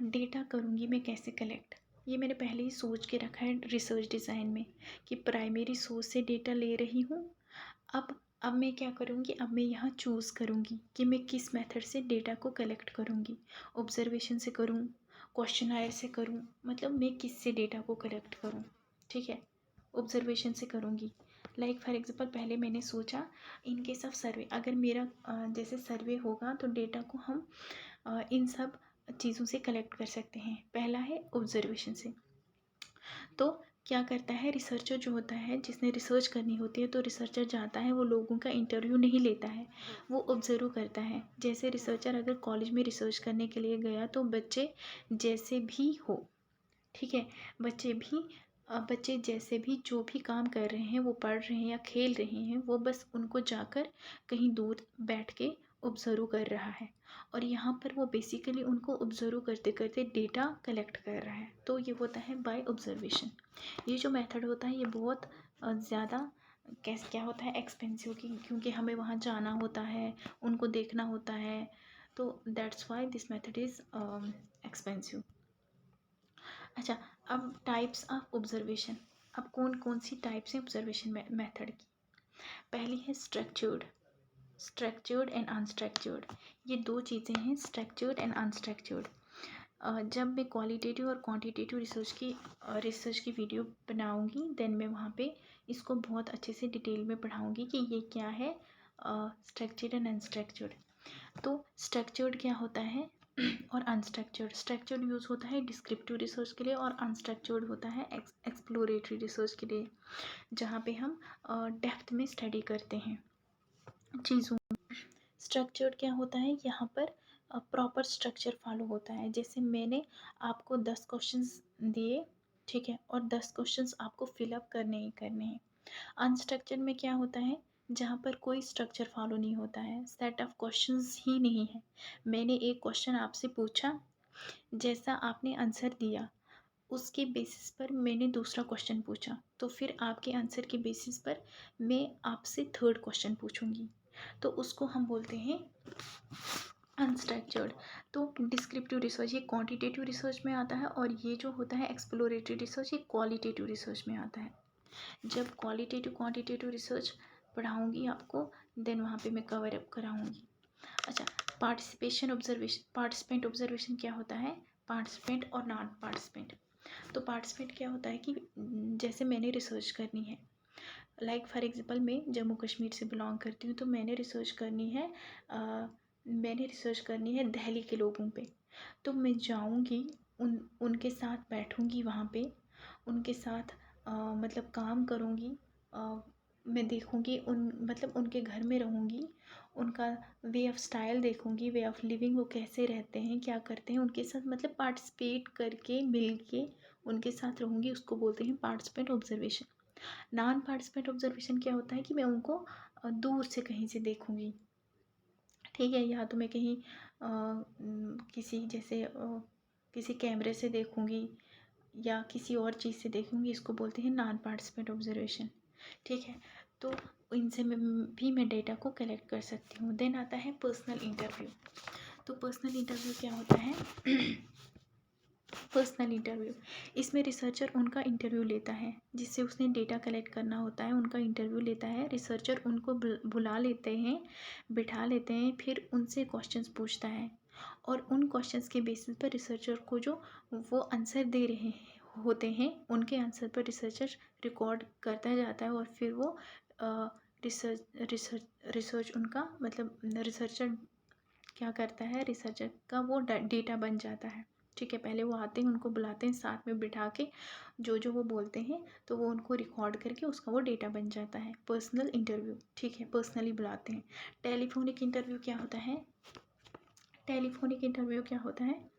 डेटा करूँगी मैं कैसे कलेक्ट, ये मैंने पहले ही सोच के रखा है रिसर्च डिज़ाइन में कि प्राइमरी सोर्स से डेटा ले रही हूँ। अब मैं क्या करूँगी, अब मैं यहाँ चूज़ करूँगी कि मैं किस मेथड से डेटा को कलेक्ट करूँगी, ऑब्जर्वेशन से करूँ, क्वेश्चनायर से करूँ, मतलब मैं किस से डेटा को कलेक्ट करूँ, ठीक है। ऑब्जर्वेशन से करूँगी, लाइक फॉर एग्जांपल पहले मैंने सोचा इन केस ऑफ सर्वे, अगर मेरा जैसे सर्वे होगा तो डेटा को हम इन सब चीज़ों से कलेक्ट कर सकते हैं। पहला है ऑब्जर्वेशन से, तो क्या करता है रिसर्चर जो होता है, जिसने रिसर्च करनी होती है, तो रिसर्चर जाता है, वो लोगों का इंटरव्यू नहीं लेता है, वो ऑब्जर्व करता है। जैसे रिसर्चर अगर कॉलेज में रिसर्च करने के लिए गया तो बच्चे जैसे भी हो, ठीक है, बच्चे जैसे भी जो भी काम कर रहे हैं, वो पढ़ रहे हैं या खेल रहे हैं, वो बस उनको जाकर कहीं दूर बैठ के ऑब्जर्व कर रहा है। और यहाँ पर वो बेसिकली उनको ऑब्जर्व करते करते डेटा कलेक्ट कर रहा है। तो ये होता है बाय ऑब्जर्वेशन। ये जो मेथड होता है ये बहुत ज़्यादा कैसे क्या होता है एक्सपेंसिव, क्योंकि हमें वहाँ जाना होता है, उनको देखना होता है, तो that's why this method is expensive. अच्छा, अब टाइप्स ऑफ ऑब्जर्वेशन। अब कौन कौन सी टाइप्स हैं ऑब्जर्वेशन मेथड की। पहली है स्ट्रक्चर्ड एंड अनस्ट्रक्चर्ड। ये दो चीज़ें हैं, स्ट्रक्चर्ड एंड अनस्ट्रक्चर्ड। जब मैं क्वालिटेटिव और क्वांटिटेटिव रिसर्च की वीडियो बनाऊंगी, देन मैं वहाँ पे इसको बहुत अच्छे से डिटेल में पढ़ाऊंगी कि ये क्या है स्ट्रक्चर्ड एंड अनस्ट्रक्चर्ड। तो स्ट्रक्चर्ड क्या होता है और अनस्ट्रक्चर्ड। स्ट्रक्चर्ड यूज़ होता है डिस्क्रिप्टिव रिसर्च के लिए और अनस्ट्रक्चर्ड होता है एक्सप्लोरेटरी रिसर्च के लिए, जहाँ पे हम डेप्थ में स्टडी करते हैं चीज़ों। स्ट्रक्चर्ड क्या होता है, यहाँ पर प्रॉपर स्ट्रक्चर फॉलो होता है। जैसे मैंने आपको 10 क्वेश्चंस दिए, ठीक है, और 10 क्वेश्चंस आपको फिलअप करने ही करने हैं। अनस्ट्रक्चर्ड में क्या होता है, जहाँ पर कोई स्ट्रक्चर फॉलो नहीं होता है, सेट ऑफ क्वेश्चंस ही नहीं है। मैंने एक क्वेश्चन आपसे पूछा, जैसा आपने आंसर दिया उसके बेसिस पर मैंने दूसरा क्वेश्चन पूछा, तो फिर आपके आंसर के बेसिस पर मैं आपसे थर्ड क्वेश्चन पूछूंगी, तो उसको हम बोलते हैं अनस्ट्रक्चर्ड। तो डिस्क्रिप्टिव रिसर्च ये क्वांटिटेटिव रिसर्च में आता है, और ये जो होता है एक्सप्लोरेटरी रिसर्च ये क्वालिटेटिव रिसर्च में आता है। जब क्वालिटेटिव क्वांटिटेटिव रिसर्च पढ़ाऊँगी आपको, देन वहाँ पे मैं कवर अप कराऊँगी। अच्छा, पार्टिसिपेंट ऑब्जर्वेशन क्या होता है, पार्टिसिपेंट और नॉन पार्टिसिपेंट। तो पार्टिसिपेंट क्या होता है कि जैसे मैंने रिसर्च करनी है, लाइक फॉर एग्जांपल मैं जम्मू कश्मीर से बिलोंग करती हूँ, तो मैंने रिसर्च करनी है दिल्ली के लोगों पे। तो मैं जाऊँगी, उनके साथ बैठूँगी वहाँ पे, उनके साथ मतलब काम करूँगी, मैं देखूँगी उनके घर में रहूँगी, उनका वे ऑफ स्टाइल देखूँगी, वे ऑफ लिविंग, वो कैसे रहते हैं, क्या करते हैं, उनके साथ मतलब पार्टिसिपेट करके मिल के उनके साथ रहूँगी, उसको बोलते हैं participant observation. Non participant observation क्या होता है कि मैं उनको दूर से कहीं से देखूँगी, ठीक है, या तो मैं कहीं किसी जैसे किसी कैमरे से देखूँगी या किसी और चीज़ से देखूँगी, इसको बोलते हैं नॉन पार्टिसिपेंट ऑब्जर्वेशन, ठीक है। तो इनसे मैं डेटा को कलेक्ट कर सकती हूँ। देन आता है पर्सनल इंटरव्यू। तो पर्सनल इंटरव्यू क्या होता है पर्सनल इंटरव्यू, इसमें रिसर्चर उनका इंटरव्यू लेता है, जिससे उसने डेटा कलेक्ट करना होता है, उनका इंटरव्यू लेता है रिसर्चर, उनको बुला लेते हैं, बिठा लेते हैं, फिर उनसे क्वेश्चंस पूछता है, और उन क्वेश्चंस के बेसिस पर रिसर्चर को जो वो आंसर दे रहे होते हैं, उनके आंसर पर रिसर्चर रिकॉर्ड करता जाता है, और फिर वो रिसर्च उनका मतलब रिसर्चर क्या करता है, रिसर्चर का वो डेटा बन जाता है, ठीक है। पहले वो आते हैं, उनको बुलाते हैं, साथ में बिठा के जो जो वो बोलते हैं तो वो उनको रिकॉर्ड करके उसका वो डेटा बन जाता है। पर्सनल इंटरव्यू, ठीक है, पर्सनली बुलाते हैं। टेलीफोनिक इंटरव्यू क्या होता है, टेलीफोनिक इंटरव्यू क्या होता है,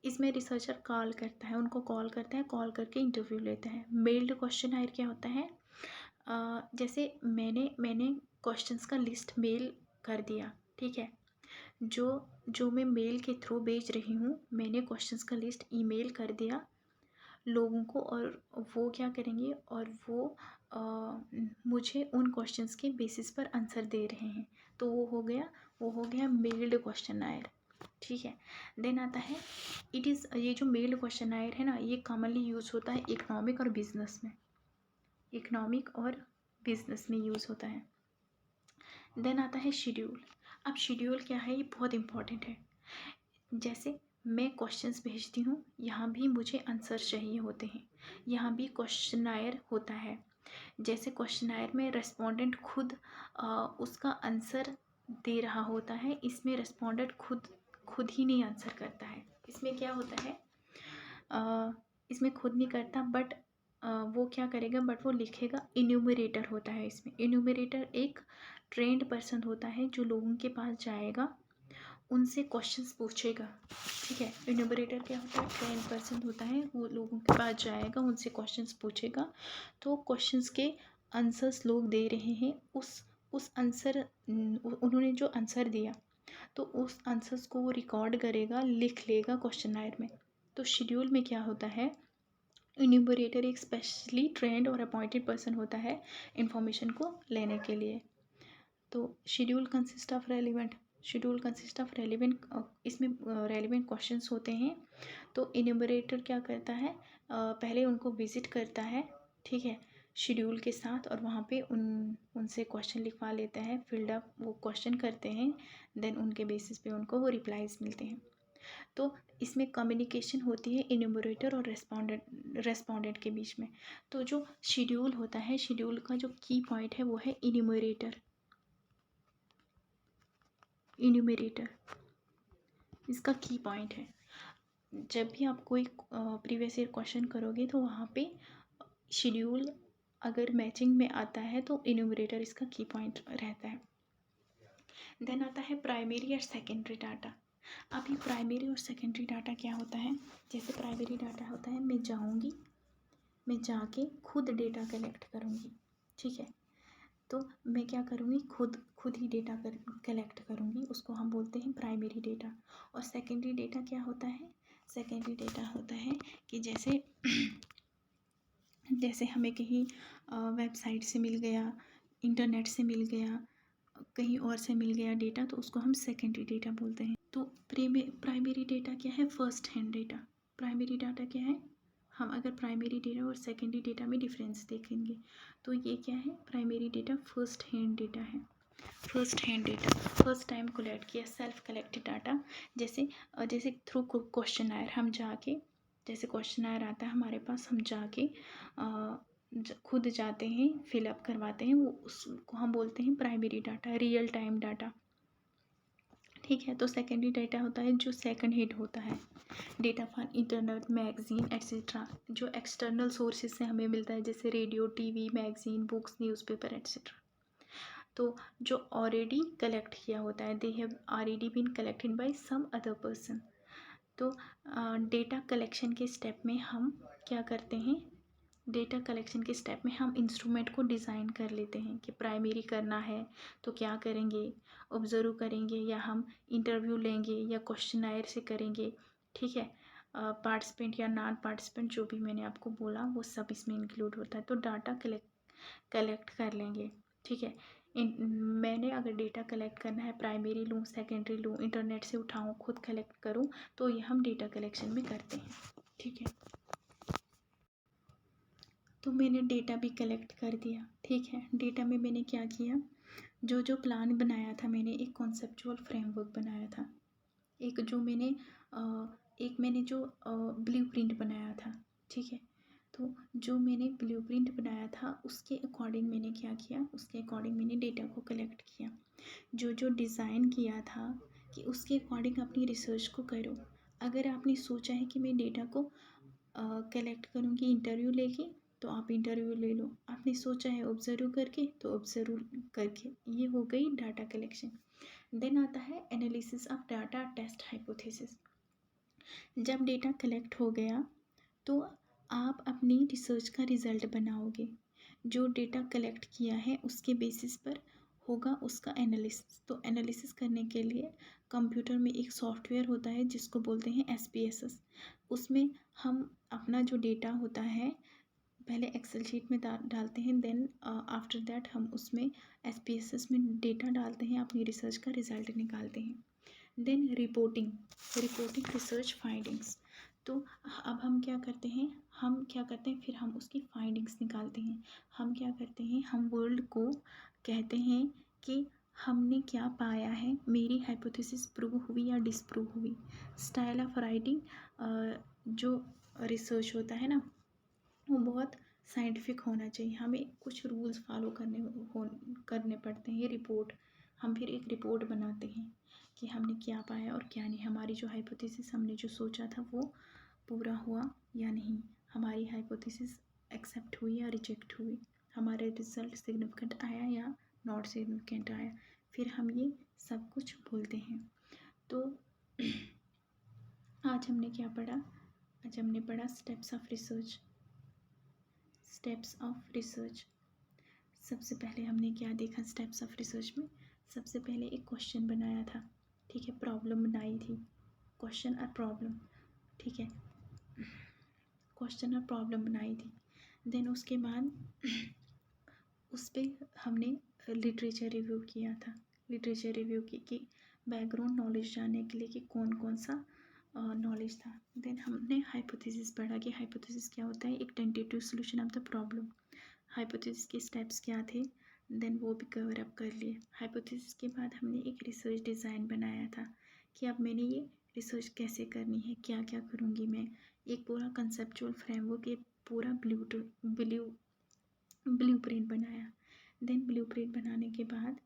इसमें रिसर्चर कॉल करता है, उनको कॉल करता है, कॉल करके इंटरव्यू लेता है। मेल्ड क्वेश्चन क्या होता है, जैसे मैंने क्वेश्चंस का लिस्ट मेल कर दिया, ठीक है, जो जो मैं मेल के थ्रू भेज रही हूँ, मैंने क्वेश्चंस का लिस्ट ईमेल कर दिया लोगों को, और वो क्या करेंगे, और वो मुझे उन क्वेश्चंस के बेसिस पर आंसर दे रहे हैं, तो वो हो गया मेल्ड क्वेश्चनायर, ठीक है। देन आता है ये जो मेल्ड क्वेश्चनायर है ना, ये कॉमनली यूज़ होता है इकोनॉमिक और बिजनेस में यूज़ होता है। देन आता है शेड्यूल। अब शेड्यूल क्या है, ये बहुत इंपॉर्टेंट है। जैसे मैं क्वेश्चंस भेजती हूँ, यहाँ भी मुझे आंसर चाहिए होते हैं, यहाँ भी क्वेश्चनायर होता है। जैसे क्वेश्चनायर में रेस्पोंडेंट खुद उसका आंसर दे रहा होता है, इसमें रेस्पोंडेंट खुद ही नहीं आंसर करता है। इसमें क्या होता है, इसमें खुद नहीं करता, बट वो क्या करेगा, बट वो लिखेगा। इन्यूमरेटर होता है इसमें। इन्यूमरेटर एक ट्रेंड पर्सन होता है जो लोगों के पास जाएगा, उनसे क्वेश्चंस पूछेगा। ठीक है, इन्यूमरेटर क्या होता है, ट्रेंड पर्सन होता है, वो लोगों के पास जाएगा, उनसे क्वेश्चंस पूछेगा। तो क्वेश्चंस के आंसर्स लोग दे रहे हैं, उस आंसर उन्होंने जो आंसर दिया तो उस आंसर्स को वो रिकॉर्ड करेगा, लिख लेगा क्वेश्चनायर में। तो शेड्यूल में क्या होता है, इन्यूमरेटर एक स्पेशली ट्रेंड और अपॉइंटेड पर्सन होता है इंफॉर्मेशन को लेने के लिए। तो शेड्यूल कंसिस्ट ऑफ रेलिवेंट, इसमें रेलिवेंट क्वेश्चंस होते हैं। तो इन्यूमरेटर क्या करता है, पहले उनको विजिट करता है, ठीक है, शेड्यूल के साथ, और वहाँ पे उनसे क्वेश्चन लिखवा लेता है, फील्ड अप वो क्वेश्चन करते हैं, देन उनके बेसिस पे उनको वो रिप्लाईज मिलते हैं। तो इसमें कम्युनिकेशन होती है इन्यूमरेटर और रेस्पोंडेंट के बीच में। तो जो शेड्यूल होता है, शेड्यूल का जो की पॉइंट है वो है इन्यूमरेटर। इसका की पॉइंट है। जब भी आप कोई प्रीवियस ईयर क्वेश्चन करोगे तो वहाँ पे शेड्यूल अगर मैचिंग में आता है तो इन्यूमरेटर इसका की पॉइंट रहता है। देन आता है प्राइमरी और सेकेंडरी डाटा। अब ये प्राइमरी और सेकेंडरी डाटा क्या होता है, जैसे प्राइमरी डाटा होता है, मैं जाके खुद डेटा कलेक्ट करूँगी, ठीक है, तो मैं क्या करूँगी, खुद ही डेटा कलेक्ट करूँगी, उसको हम बोलते हैं प्राइमरी डेटा। और सेकेंडरी डेटा क्या होता है, सेकेंडरी डेटा होता है कि जैसे हमें कहीं वेबसाइट से मिल गया, इंटरनेट से मिल गया, कहीं और से मिल गया डेटा, तो उसको हम सेकेंडरी डेटा बोलते हैं। तो प्राइमरी डेटा क्या है, first hand data. Primary data क्या है, हम अगर प्राइमरी डेटा और सेकेंडरी डेटा में डिफरेंस देखेंगे तो ये क्या है, primary data first hand data है। First hand data first time collect किया, सेल्फ कलेक्टेड डाटा। जैसे थ्रू क्वेश्चन आयर हम जाके, जैसे क्वेश्चन आयर आता है हमारे पास, हम जाके खुद जाते हैं, फिलअप करवाते हैं, वो उसको हम बोलते हैं primary data, real time data, ठीक है। तो सेकेंडरी डाटा होता है जो सेकंड हैंड होता है, data for internet, magazine etcetera, जो एक्सटर्नल सोर्सेज से हमें मिलता है, जैसे radio, TV, magazine, books, newspaper etcetera. तो जो ऑलरेडी कलेक्ट किया होता है, they have already been collected by some other person. तो डेटा कलेक्शन के स्टेप में हम क्या करते हैं, डेटा कलेक्शन के स्टेप में हम इंस्ट्रूमेंट को डिज़ाइन कर लेते हैं कि प्राइमरी करना है तो क्या करेंगे, ऑब्जर्व करेंगे या हम इंटरव्यू लेंगे या क्वेश्चनायर से करेंगे, ठीक है। पार्टिसिपेंट या नॉन पार्टिसिपेंट जो भी मैंने आपको बोला वो सब इसमें इंक्लूड होता है। तो डाटा कलेक्ट कर लेंगे, ठीक है। मैंने अगर डेटा कलेक्ट करना है, प्राइमरी लूँ, सेकेंडरी लूँ, इंटरनेट से उठाऊँ, खुद कलेक्ट करूँ, तो ये हम डेटा कलेक्शन में करते हैं, ठीक है। तो मैंने डेटा भी कलेक्ट कर दिया, ठीक है। डेटा में मैंने क्या किया, जो प्लान बनाया था, मैंने एक कॉन्सेप्चुअल फ्रेमवर्क बनाया था, एक मैंने जो ब्लूप्रिंट बनाया था, ठीक है। तो जो मैंने ब्लूप्रिंट बनाया था उसके अकॉर्डिंग मैंने क्या किया, उसके अकॉर्डिंग मैंने डेटा को कलेक्ट किया। जो डिज़ाइन किया था कि उसके अकॉर्डिंग अपनी रिसर्च को करो। अगर आपने सोचा है कि मैं डेटा को कलेक्ट करूँगी इंटरव्यू लेके, तो आप इंटरव्यू ले लो। आपने सोचा है ऑब्जर्व करके, तो ऑब्जर्व करके, ये हो गई डाटा कलेक्शन। देन आता है analysis of data, test hypothesis. जब डेटा कलेक्ट हो गया तो आप अपनी रिसर्च का रिज़ल्ट बनाओगे। जो डेटा कलेक्ट किया है उसके बेसिस पर होगा उसका एनालिसिस। तो एनालिसिस करने के लिए कंप्यूटर में एक सॉफ्टवेयर होता है जिसको बोलते हैं SPSS। उसमें हम अपना जो डेटा होता है पहले एक्सेल शीट में डालते हैं, देन आफ्टर दैट हम उसमें SPSS में डेटा डालते हैं, अपनी रिसर्च का रिज़ल्ट निकालते हैं। Then reporting research findings. तो अब हम क्या करते हैं, फिर हम उसकी फाइंडिंग्स निकालते हैं। हम क्या करते हैं, हम वर्ल्ड को कहते हैं कि हमने क्या पाया है, मेरी हाइपोथेसिस प्रूव हुई या डिसप्रूव हुई। स्टाइल ऑफ राइटिंग, जो रिसर्च होता है ना, वो बहुत साइंटिफिक होना चाहिए। हमें कुछ रूल्स फॉलो करने पड़ते हैं। हम फिर एक रिपोर्ट बनाते हैं कि हमने क्या पाया और क्या नहीं, हमारी जो हाइपोथेसिस हमने जो सोचा था वो पूरा हुआ या नहीं, हमारी हाइपोथेसिस एक्सेप्ट हुई या रिजेक्ट हुई, हमारे रिजल्ट सिग्निफिकेंट आया या नॉट सिग्निफिकेंट आया, फिर हम ये सब कुछ बोलते हैं। तो आज हमने क्या पढ़ा? आज हमने पढ़ा steps of research. Steps of research, सबसे पहले हमने क्या देखा स्टेप्स ऑफ रिसर्च में? सबसे पहले एक क्वेश्चन बनाया था, ठीक है, प्रॉब्लम बनाई थी, क्वेश्चन और प्रॉब्लम, ठीक है, क्वेश्चन और प्रॉब्लम बनाई थी। देन उसके बाद उस पर हमने लिटरेचर रिव्यू किया था, लिटरेचर रिव्यू की कि बैकग्राउंड नॉलेज जानने के लिए कि कौन कौन सा नॉलेज था। देन हमने हाइपोथेसिस पढ़ा कि हाइपोथेसिस क्या होता है, एक tentative solution of the problem. Hypothesis के स्टेप्स क्या थे, देन वो भी कवर अप कर लिए। हाइपोथेसिस के बाद हमने एक रिसर्च डिज़ाइन बनाया था कि अब मैंने ये रिसर्च कैसे करनी है, क्या क्या करूँगी मैं, एक पूरा कंसेप्चुअल फ्रेमवर्क, एक पूरा ब्लूप्रिंट बनाया। देन ब्लूप्रिंट बनाने के बाद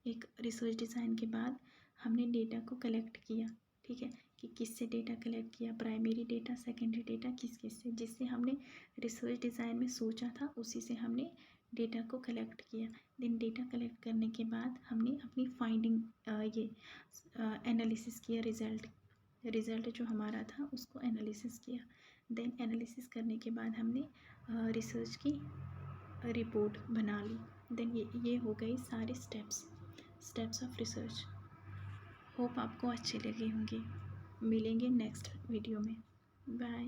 एक रिसर्च डिज़ाइन के बाद हमने डेटा को कलेक्ट किया, ठीक है, कि किससे डेटा कलेक्ट किया, प्राइमरी डेटा, सेकेंडरी डेटा, किस किस से, जिससे हमने रिसर्च डिज़ाइन में सोचा था उसी से हमने डेटा को कलेक्ट किया। देन डेटा कलेक्ट करने के बाद हमने अपनी फाइंडिंग ये एनालिसिस किया, रिज़ल्ट जो हमारा था उसको एनालिसिस किया। देन एनालिसिस करने के बाद हमने रिसर्च की रिपोर्ट बना ली। देन ये हो गई सारे स्टेप्स ऑफ रिसर्च। होप आपको अच्छे लगे होंगे। मिलेंगे नेक्स्ट वीडियो में। बाय।